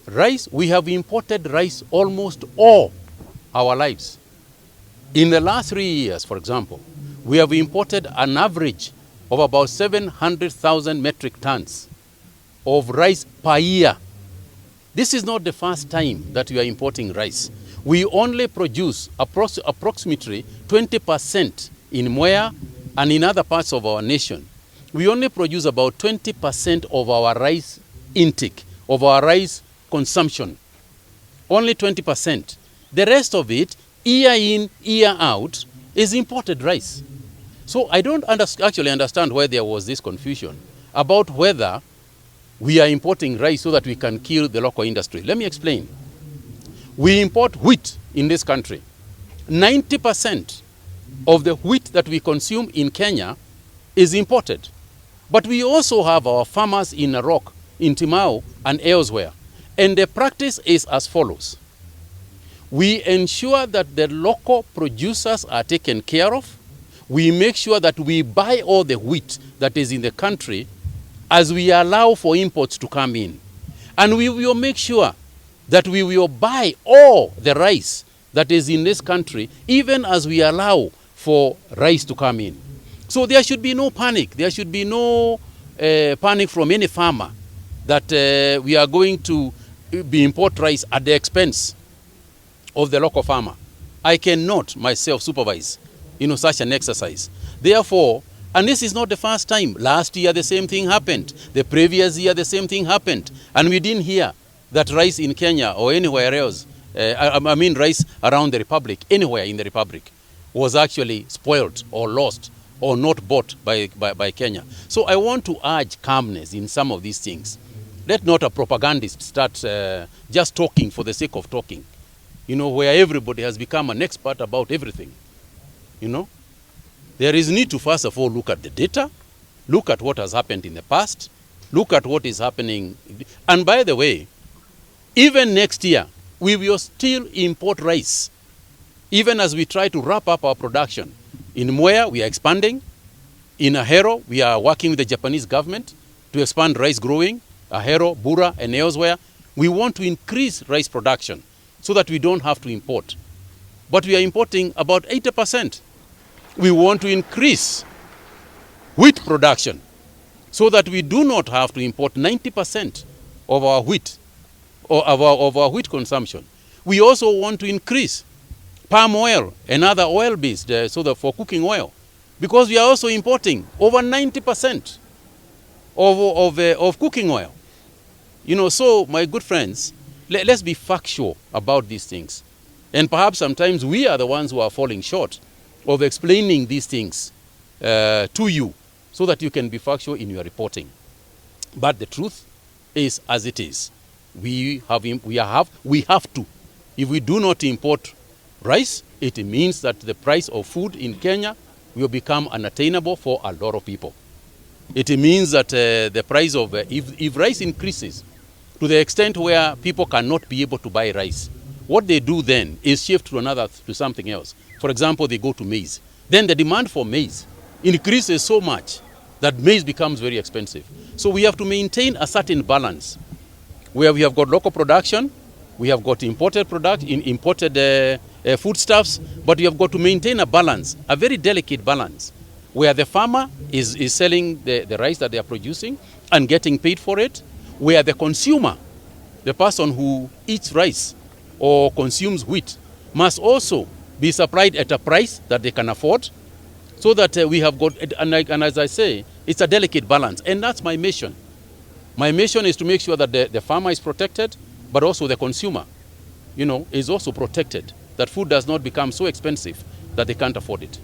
Rice, we have imported rice almost all our lives. In the last 3 years, for example, we have imported an average of about 700,000 metric tons of rice per year. This is not the first time that we are importing rice. We only produce approximately 20% in Mwea and in other parts of our nation. We only produce about 20% of our rice intake, of our rice consumption. Only 20%. The rest of it, year in, year out, is imported rice. So I don't actually understand why there was this confusion about whether we are importing rice so that we can kill the local industry. Let me explain. We import wheat in this country. 90% of the wheat that we consume in Kenya is imported. But we also have our farmers in Narok, in Timau, and elsewhere. And the practice is as follows. We ensure that the local producers are taken care of. We make sure that we buy all the wheat that is in the country as we allow for imports to come in. And we will make sure that we will buy all the rice that is in this country, even as we allow for rice to come in. So there should be no panic. There should be no panic from any farmer that we are going to import rice at the expense of the local farmer. I cannot myself supervise, such an exercise. Therefore, and this is not the first time. Last year, the same thing happened. The previous year, the same thing happened. And we didn't hear that rice in Kenya or anywhere else, rice around the Republic, anywhere in the Republic, was actually spoiled or lost or not bought by Kenya. So I want to urge calmness in some of these things. Let not a propagandist start just talking for the sake of talking, where everybody has become an expert about everything. There is need to first of all look at the data, look at what has happened in the past, look at what is happening. And by the way, even next year, we will still import rice, even as we try to wrap up our production. In Mwea, we are expanding. In Ahero, we are working with the Japanese government to expand rice growing. Ahero, Bura, and elsewhere. We want to increase rice production so that we don't have to import. But we are importing about 80%. We want to increase wheat production so that we do not have to import 90% of our wheat or of our wheat consumption. We also want to increase palm oil and other oil-based for cooking oil, because we are also importing over 90% of cooking oil. So my good friends, let's be factual about these things. And perhaps sometimes we are the ones who are falling short of explaining these things to you so that you can be factual in your reporting. But the truth is as it is. We have to. If we do not import rice, it means that the price of food in Kenya will become unattainable for a lot of people. It means that the price of, if rice increases to the extent where people cannot be able to buy rice, what they do then is shift to something else. For example, they go to maize. Then the demand for maize increases so much that maize becomes very expensive. So we have to maintain a certain balance where we have got local production, we have got imported foodstuffs, but we have got to maintain a balance, a very delicate balance, where the farmer is selling the rice that they are producing and getting paid for it, where the consumer, the person who eats rice or consumes wheat, must also be supplied at a price that they can afford, so that we have got, and as I say, it's a delicate balance. And that's my mission. My mission is to make sure that the farmer is protected, but also the consumer, is also protected, that food does not become so expensive that they can't afford it.